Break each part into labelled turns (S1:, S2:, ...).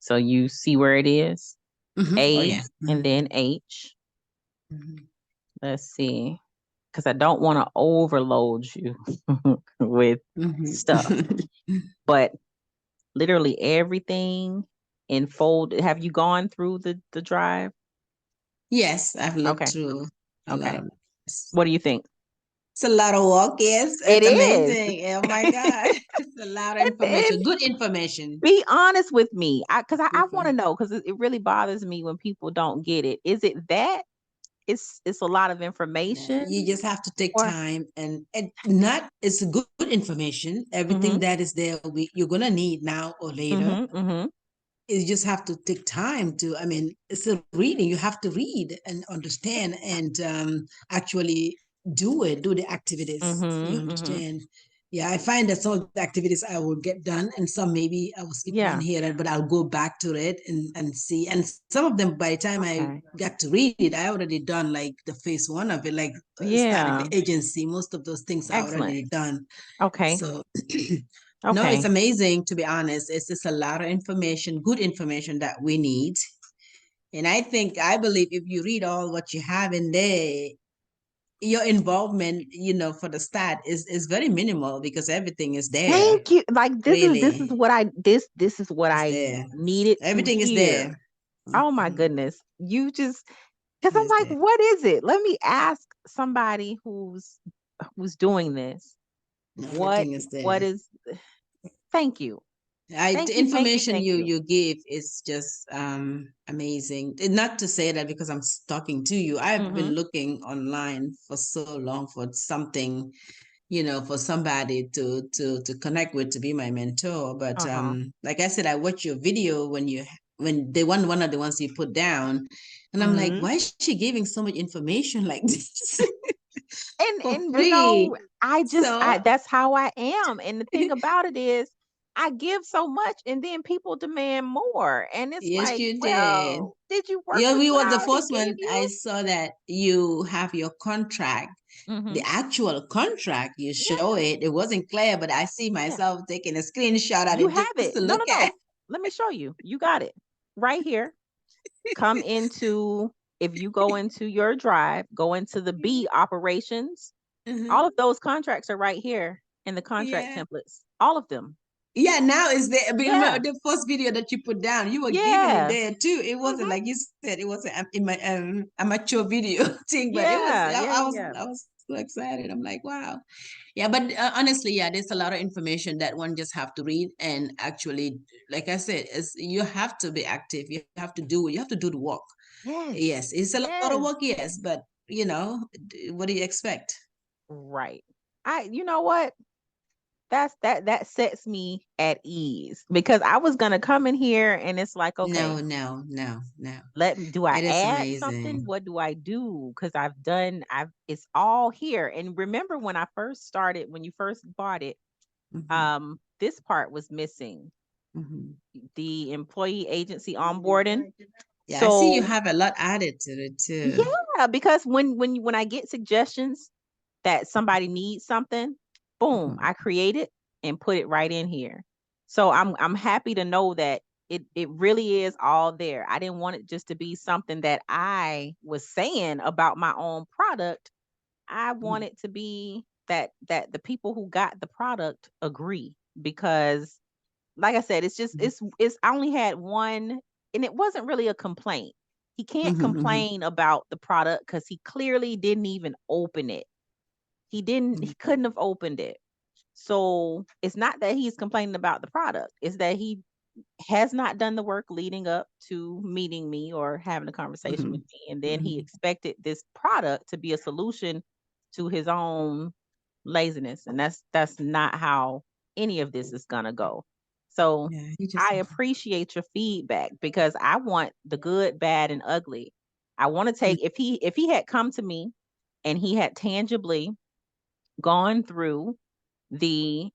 S1: So you see where it is? A
S2: Oh yeah.
S1: and then H.
S2: Mhm.
S1: Let's see. Because I don't want to overload you with stuff.
S2: Mhm.
S1: But literally everything in fold. Have you gone through the drive?
S2: Yes, I've looked
S1: Okay.
S2: through a lot
S1: Okay.
S2: of this.
S1: What do you think?
S2: It's a lot of work. Yes,
S1: It
S2: it's
S1: is.
S2: amazing. Oh my God. It's a lot of information. Good information.
S1: Be honest with me. I want to
S2: Mhm.
S1: know because it really bothers me when people don't get it. Is it that it's a lot of
S2: You
S1: information
S2: just have to take
S1: or
S2: time and not it's good information. Everything
S1: mm-hmm,
S2: that is there you're gonna need now or later.
S1: mm-hmm, mm-hmm.
S2: You just have to take time to, I mean, it's a reading. You have to read and understand and actually do the activities. You
S1: Mm-hmm, mm-hmm.
S2: understand? Yeah, I find that some of the activities I will get done and some maybe I will skip one
S1: Yeah.
S2: here, but I'll go back to it and see. And some of them, by the time I
S1: Okay.
S2: got to read it, I already done like the phase one of it, like starting
S1: Yeah.
S2: the agency. Most of those things are
S1: Excellent.
S2: already done.
S1: Okay.
S2: So no, it's
S1: Okay.
S2: amazing to be honest. It's just a lot of information, good information that we need. And I believe if you read all what you have in there, your involvement, for the start is very minimal because everything is there.
S1: Thank you. Like this is
S2: Really,
S1: what this is what
S2: it's
S1: I
S2: there.
S1: needed to
S2: Everything is
S1: hear.
S2: there.
S1: Oh my
S2: Mhm.
S1: goodness. You just because I'm
S2: It's
S1: like,
S2: there.
S1: what is it? Let me ask somebody who's doing this.
S2: No,
S1: What
S2: everything is
S1: what
S2: there.
S1: is thank you.
S2: The
S1: Thank you. Thank you.
S2: information
S1: Thank you.
S2: you give is just amazing. Not to say that because I'm talking to you. I've
S1: Mm-hmm.
S2: been looking online for so long for something, for somebody to connect with to be my mentor. But
S1: Uh-huh.
S2: like I said, I watched your video when they one of the ones you put down, and I'm like,
S1: Mm-hmm.
S2: why is she giving so much information like this
S1: And
S2: for
S1: and you
S2: free?
S1: know, I
S2: So
S1: that's how I am. And the thing about it is I give so much and then people demand more. And it's
S2: yes,
S1: like,
S2: you did.
S1: well, did you work
S2: Yeah,
S1: with
S2: we
S1: what
S2: were
S1: I
S2: the
S1: already
S2: first
S1: gave
S2: one. I
S1: you?
S2: saw that you have your contract,
S1: Mm-hmm.
S2: the actual contract. You show
S1: Yeah,
S2: it. It wasn't clear, but I see
S1: yeah.
S2: myself taking a screenshot of
S1: You
S2: it
S1: have
S2: just
S1: it.
S2: to
S1: No, no,
S2: look at.
S1: no. Let me show you. You got it right here. Come into, if you go into your drive, go into the B operations. All
S2: Mhm.
S1: of those contracts are right here in the contract
S2: Yeah.
S1: templates. All of them.
S2: Yeah, now is there. But remember
S1: Yeah.
S2: the first video that you put down, you were giving it
S1: Yeah.
S2: there too. It wasn't
S1: Hmm.
S2: like you said it wasn't in my amateur video thing, but it was.
S1: Yeah. Yeah.
S2: I
S1: Yeah.
S2: was
S1: Yeah.
S2: I was so excited. I'm like, wow. Yeah, but honestly, yeah, there's a lot of information that one just have to read and actually, like I said, is you have to be active. You have to do the work.
S1: Yes.
S2: Yes, it's a lot of
S1: Yes.
S2: work. Yes, but what do you expect?
S1: Right. You know what? That sets me at ease because I was gonna come in here and it's like, okay,
S2: No, no, no, no.
S1: do I
S2: It is
S1: add something?
S2: amazing.
S1: What do I do? Because it's all here. And remember when I first started, when you first bought it,
S2: Mhm,
S1: this part was missing,
S2: mhm.
S1: the employee agency onboarding.
S2: Yeah, I see you
S1: So
S2: have a lot added to it too.
S1: yeah, because when I get suggestions that somebody needs something, boom,
S2: Mhm,
S1: I create it and put it right in here. So I'm happy to know that it really is all there. I didn't want it just to be something that I was saying about my own product. I want
S2: mhm,
S1: it to be that the people who got the product agree because like I said, it's I only had one and it wasn't really a complaint. He can't
S2: mhm, mhm,
S1: complain about the product because he clearly didn't even open it. He
S2: mhm,
S1: couldn't have opened it. So it's not that he's complaining about the product, it's that he has not done the work leading up to meeting me or having a conversation with
S2: mhm,
S1: me. And then he
S2: mhm.
S1: expected this product to be a solution to his own laziness. And that's not how any of this is gonna go. So
S2: Yeah, you just
S1: I appreciate your feedback because I want the good, bad, and ugly. I want to take if he had come to me and he had tangibly gone through the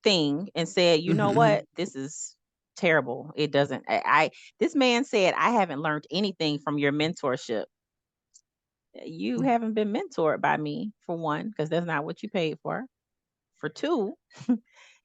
S1: thing and said, you know
S2: Mhm,
S1: what, this is terrible. It doesn't. This man said, I haven't learned anything from your mentorship. You
S2: mhm.
S1: haven't been mentored by me for one, because that's not what you paid for. For two,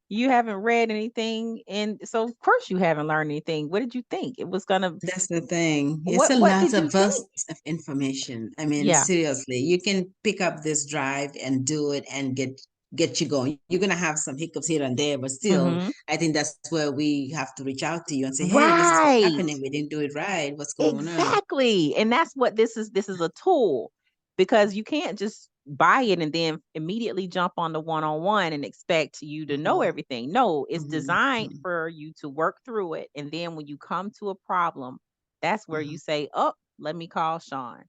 S1: You haven't read anything, and so of course you haven't learned anything. What did you think it was gonna?
S2: That's the thing. It's a
S1: What
S2: lot
S1: did
S2: of
S1: you
S2: vast
S1: think?
S2: of information. I mean,
S1: Yeah.
S2: seriously, you can pick up this drive and do it and get you going. You're gonna have some hiccups here and there, but still,
S1: Hmm.
S2: I think that's where we have to reach out to you and say, "Hey, this is what's
S1: Right.
S2: happening. We didn't do it right. What's going on?"
S1: Exactly. And that's what this is. This is a tool, because you can't just buy it and then immediately jump on the one-on-one and expect you to know
S2: Mhm,
S1: everything. No, it's
S2: mhm,
S1: designed
S2: mhm,
S1: for you to work through it. And then when you come to a problem, that's where you
S2: mhm.
S1: say, "Oh, let me call Sean."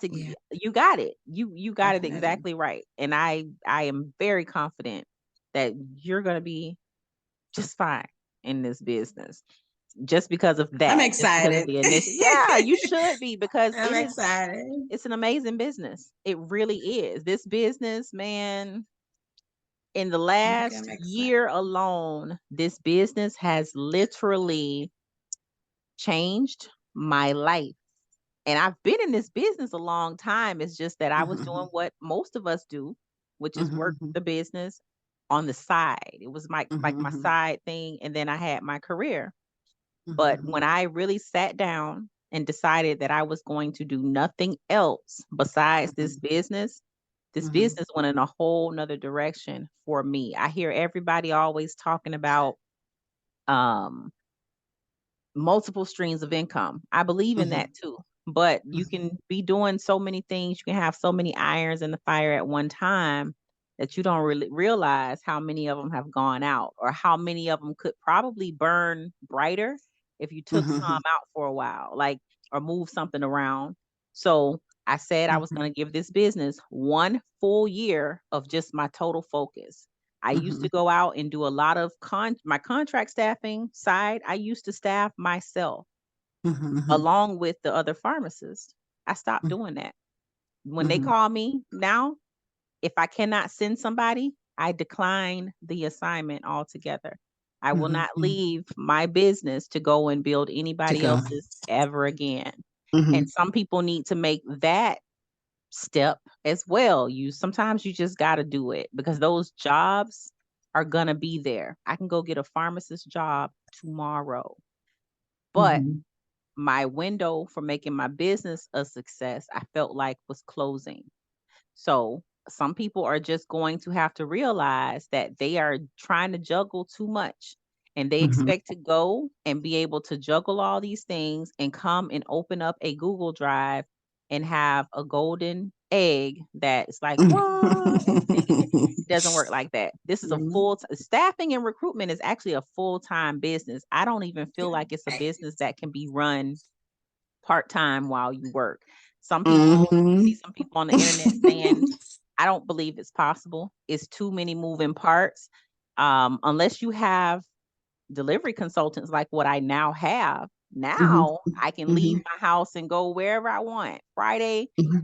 S2: Yeah,
S1: You got it. You got it
S2: definitely.
S1: exactly right. And I am very confident that you're going to be just fine in this business, just because of
S2: I'm
S1: that, just because of
S2: excited.
S1: the initial. Yeah, you should be, because
S2: I'm excited.
S1: it's an amazing business. It really is. This business, man, in the
S2: Okay,
S1: last
S2: I'm excited.
S1: year alone, this business has literally changed my life. And I've been in this business a long time. It's just that I was doing
S2: Mhm,
S1: what most of us do, which is work
S2: mhm,
S1: the business on the side. It was my
S2: mhm,
S1: like my
S2: mhm,
S1: side thing, and then I had my career. But when
S2: mhm,
S1: I really sat down and decided that I was going to do nothing else besides
S2: mhm,
S1: this
S2: mhm,
S1: business went in a whole nother direction for me. I hear everybody always talking about um multiple streams of income. I believe in that
S2: mhm,
S1: too. But you
S2: mhm,
S1: can be doing so many things, you can have so many irons in the fire at one time that you don't really realize how many of them have gone out, or how many of them could probably burn brighter if you took some
S2: mhm,
S1: out for a while, like, or move something around. So I said I was
S2: mhm,
S1: going to give this business 1 full year of just my total focus. I used to
S2: mhm,
S1: go out and do a lot of my contract staffing side. I used to staff myself
S2: mhm,
S1: along with the other pharmacists. I stopped doing that. When they
S2: mhm,
S1: call me now, if I cannot send somebody, I decline the assignment altogether. I will
S2: mhm,
S1: not
S2: mhm.
S1: leave my business to go and build
S2: To
S1: anybody
S2: go.
S1: else's ever again. And
S2: Mhm,
S1: some people need to make that step as well. You sometimes you just got to do it, because those jobs are going to be there. I can go get a pharmacist job tomorrow, but
S2: mhm,
S1: my window for making my business a success, I felt like, was closing. So some people are just going to have to realize that they are trying to juggle too much, and they
S2: mhm.
S1: expect to go and be able to juggle all these things and come and open up a Google Drive and have a golden egg that is like, what? Everything in here. It doesn't work like that. This is a
S2: Mhm.
S1: full staffing and recruitment is actually a full-time business. I don't even feel like it's a business that can be run part-time while you work. Some people, I see
S2: Mhm.
S1: some people on the internet saying, I don't believe it's possible. It's too many moving parts. Unless you have delivery consultants like what I now have.
S2: Mhm,
S1: Now I can leave
S2: mhm,
S1: my house and go wherever I want. Friday,
S2: mhm,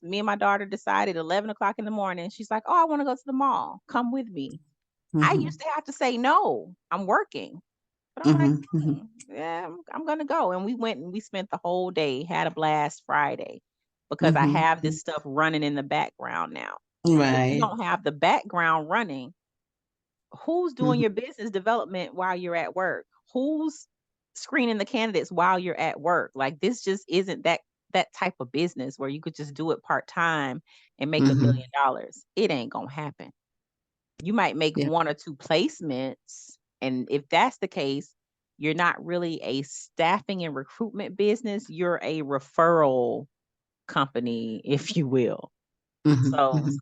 S1: me and my daughter decided 11 o'clock in the morning. She's like, "Oh, I want to go to the mall. Come with me." I used
S2: mhm,
S1: to have to say no. I'm working. But I'm like,
S2: mhm, mhm.
S1: yeah, I'm gonna go. And we went and we spent the whole day, had a blast Friday, because I
S2: Mhm.
S1: have this stuff running in the background now. If you
S2: Right.
S1: don't have the background running, who's doing
S2: Mhm,
S1: your business development while you're at work? Who's screening the candidates while you're at work? Like, this just isn't that type of business where you could just do it part-time and make
S2: mhm.
S1: $1 million. It ain't gonna happen. You might make
S2: Yeah.
S1: one or two placements. And if that's the case, you're not really a staffing and recruitment business. You're a referral company, if you will.
S2: Mhm,
S1: So,
S2: mhm,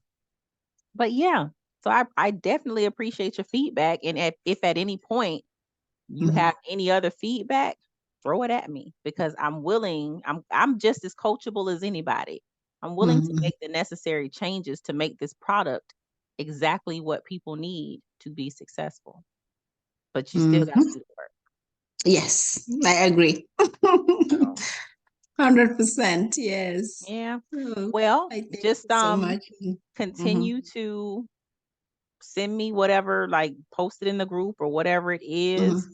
S1: but yeah, so I definitely appreciate your feedback. And if at any point you
S2: mhm,
S1: have any other feedback, throw it at me, because I'm just as coachable as anybody. I'm willing to
S2: mhm,
S1: make the necessary changes to make this product exactly what people need to be successful. But you still got to
S2: mhm.
S1: do the work.
S2: Yes, I agree.
S1: So,
S2: 100%. Yes.
S1: yeah.
S2: Oh,
S1: Well,
S2: I thank you
S1: just
S2: so much. Mhm,
S1: continue to send me whatever, like, post it in the group or whatever it is,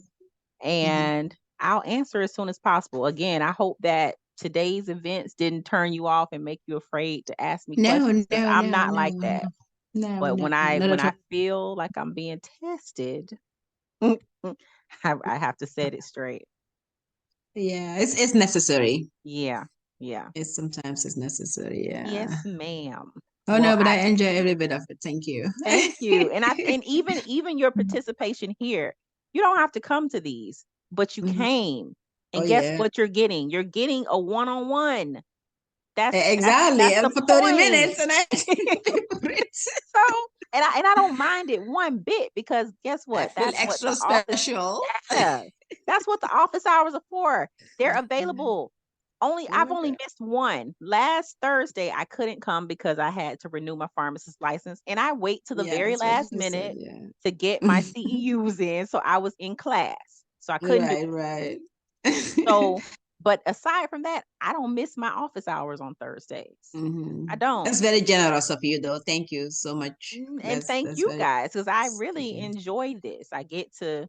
S2: mhm, mhm.
S1: and I'll answer as soon as possible. Again, I hope that today's events didn't turn you off and make you afraid to ask me
S2: No,
S1: questions, because
S2: no,
S1: I'm
S2: no,
S1: not
S2: no,
S1: like
S2: no.
S1: that.
S2: No,
S1: But
S2: no,
S1: when
S2: not at
S1: I
S2: all.
S1: feel like I'm being tested, I have to set it straight.
S2: Yeah, it's necessary.
S1: Yeah, yeah.
S2: It's sometimes it's necessary. Yeah.
S1: Yes, ma'am.
S2: Oh
S1: Well,
S2: no, but
S1: I
S2: I enjoy every bit of it. Thank you.
S1: thank you. And even your participation here, you don't have to come to these, but you
S2: Mhm.
S1: came.
S2: Oh
S1: And guess
S2: yeah.
S1: what you're getting? You're getting a one-on-one.
S2: Exactly.
S1: That's
S2: And
S1: the
S2: for 30
S1: point.
S2: minutes and I didn't pay for it.
S1: So, and I don't mind it one bit because guess
S2: I
S1: what?
S2: feel
S1: That's what
S2: extra
S1: the office,
S2: special.
S1: yeah, that's what the office hours are for. They're available. I've only
S2: Okay.
S1: missed one. Last Thursday, I couldn't come because I had to renew my pharmacist license, and I wait to the
S2: Yeah,
S1: very
S2: that's what
S1: last
S2: you said.
S1: minute
S2: Yeah.
S1: to get my CEUs in. So I was in class, so I couldn't do
S2: Right,
S1: it.
S2: right.
S1: So, but aside from that, I don't miss my office hours on Thursdays. I don't.
S2: That's very generous of you, though. Thank you so much.
S1: And thank
S2: That's
S1: you
S2: very
S1: guys because I really
S2: okay.
S1: enjoy this. I get to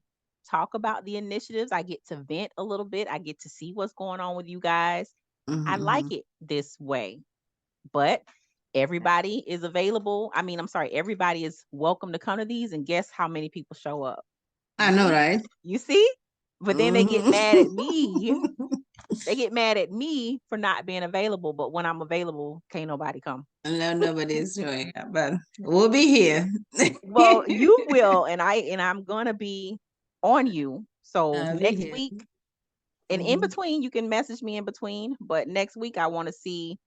S1: talk about the initiatives, I get to vent a little bit, I get to see what's going on with you guys. I like
S2: Mm-hmm.
S1: it this way, but everybody is available. I mean, I'm sorry, everybody is welcome to come to these, and guess how many people show up? You
S2: I know,
S1: see?
S2: right?
S1: You see? But then they get mad at me.
S2: Mm-hmm.
S1: They get mad at me for not being available, but when I'm available, can't nobody come.
S2: No, nobody's showing up, but we'll be here.
S1: Well, you will, and I'm gonna be on you. So
S2: I'll be
S1: next
S2: here.
S1: week, and in
S2: Mm-hmm.
S1: between, you can message me in between. But next week, I want to see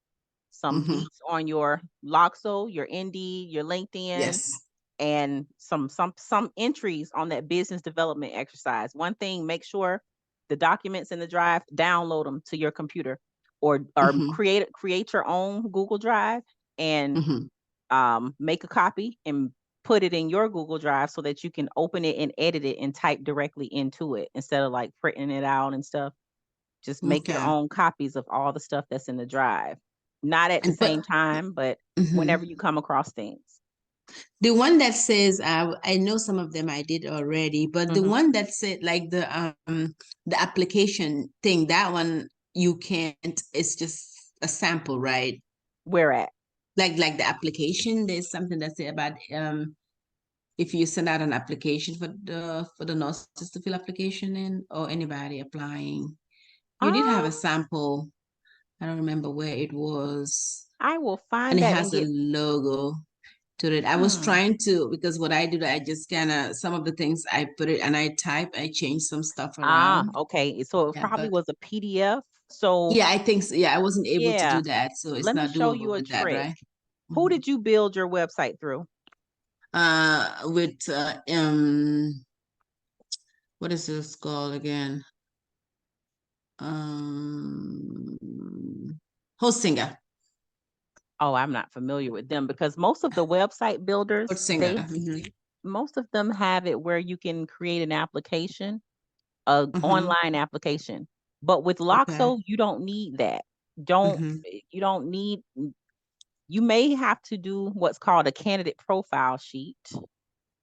S1: some
S2: Mm-hmm.
S1: deets on your Loxo, your Indeed, your LinkedIn,
S2: Yes.
S1: and some entries on that business development exercise. One thing, make sure the documents in the drive, download them to your computer, or
S2: Mm-hmm.
S1: create your own Google Drive and
S2: Mm-hmm.
S1: make a copy and put it in your Google Drive so that you can open it and edit it and type directly into it instead of like printing it out and stuff. Just make your
S2: Okay.
S1: own copies of all the stuff that's in the drive. Not at the
S2: And but
S1: same time, but
S2: mhm.
S1: whenever you come across things.
S2: The one that says I know some of them I did already, but the
S1: Hmm.
S2: one that said like the application thing, that one you can't, it's just a sample, right?
S1: Where at?
S2: Like the application, there's something that say about if you send out an application for the nurses to fill application in or anybody applying. You did have
S1: Um,
S2: a sample. I don't remember where it was.
S1: I will
S2: And
S1: find
S2: it
S1: that and
S2: has a
S1: get.
S2: logo to it. I was
S1: Hmm.
S2: trying to, because what I do, I just kind of, some of the things I put it and I type, I change some stuff
S1: Ah,
S2: around.
S1: okay. So it
S2: Yeah,
S1: probably
S2: but
S1: was a PDF. So
S2: yeah, I think so. Yeah, I wasn't able to
S1: yeah,
S2: do that. So it's
S1: let me
S2: not
S1: show
S2: doable
S1: you a
S2: with that,
S1: trick.
S2: right?
S1: Who
S2: Mhm.
S1: did you build your website through?
S2: With what is this called again? Um, Hostinger.
S1: Oh, I'm not familiar with them because most of the website builders,
S2: Hostinger.
S1: most of them have it where you can create an application, a
S2: Mm-hmm.
S1: online application. But with
S2: Okay.
S1: Loxo, you don't need that. Don't
S2: Mm-hmm.
S1: you don't need you may have to do what's called a candidate profile sheet.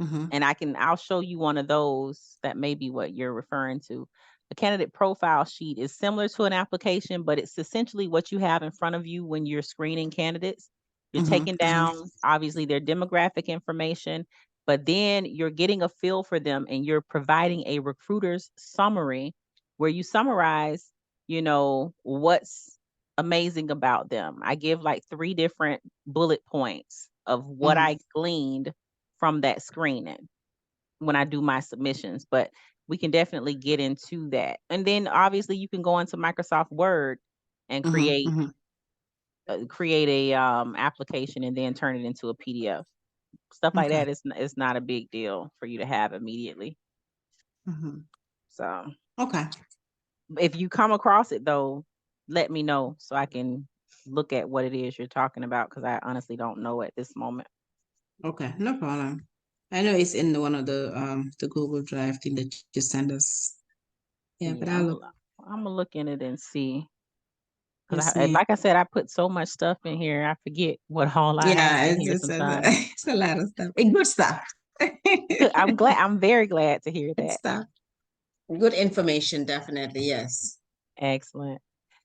S2: Mm-hmm.
S1: And I'll show you one of those that may be what you're referring to. A candidate profile sheet is similar to an application, but it's essentially what you have in front of you when you're screening candidates. You're
S2: Mm-hmm.
S1: taking
S2: Mm-hmm.
S1: down obviously their demographic information, but then you're getting a feel for them and you're providing a recruiter's summary where you summarize, what's amazing about them. I give like three different bullet points of what
S2: Mm-hmm.
S1: I gleaned from that screening when I do my submissions, but we can definitely get into that. And then obviously you can go into Microsoft Word and
S2: Mm-hmm.
S1: create
S2: Mm-hmm.
S1: create a application and then turn it into a PDF. Stuff like
S2: Okay.
S1: that is not a big deal for you to have immediately.
S2: Mm-hmm.
S1: So
S2: Okay.
S1: if you come across it though, let me know so I can look at what it is you're talking about because I honestly don't know at this moment.
S2: Okay, no problem. I know it's in one of the Google Drive thing that you send us. Yeah, but
S1: Yeah,
S2: I'll look.
S1: I'm gonna look in it and see. Because
S2: Yes, ma'am.
S1: like I said, I put so much stuff in here, I forget what all I have
S2: Yeah,
S1: in
S2: it's
S1: here
S2: it's, it's, a,
S1: sometimes.
S2: it's a lot of stuff. Good stuff.
S1: I'm very glad to hear
S2: Good
S1: that.
S2: stuff. Good information, definitely. Yes.
S1: Excellent.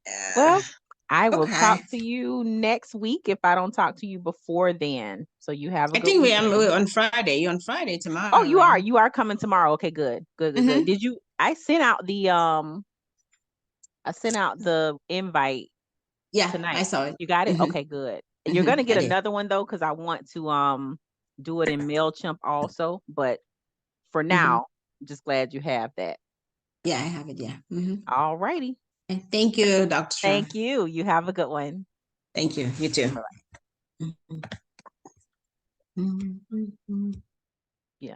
S2: Yeah.
S1: Well, I will
S2: Okay.
S1: talk to you next week if I don't talk to you before then. So you have a
S2: I
S1: good
S2: think
S1: weekend.
S2: we're on Friday. You're on Friday
S1: Oh,
S2: tomorrow,
S1: you
S2: right?
S1: are. You are coming tomorrow. Okay, good. Good, good, good.
S2: Mm-hmm.
S1: Did you I sent out the I sent out the invite
S2: Yeah, I
S1: tonight.
S2: saw it.
S1: You got it?
S2: Mm-hmm.
S1: Okay, good. You're
S2: Mm-hmm.
S1: gonna
S2: I
S1: get
S2: did.
S1: another one though, because I want to do it in MailChimp also. But for
S2: Mm-hmm.
S1: now, I'm just glad you have that.
S2: Yeah, I have it. Yeah. Mm-hmm.
S1: All righty.
S2: And thank you, Dr. Shaw.
S1: Thank you. You have a good one.
S2: Thank you. You too.
S1: Bye-bye.
S2: Mhm. Mhm. Mhm.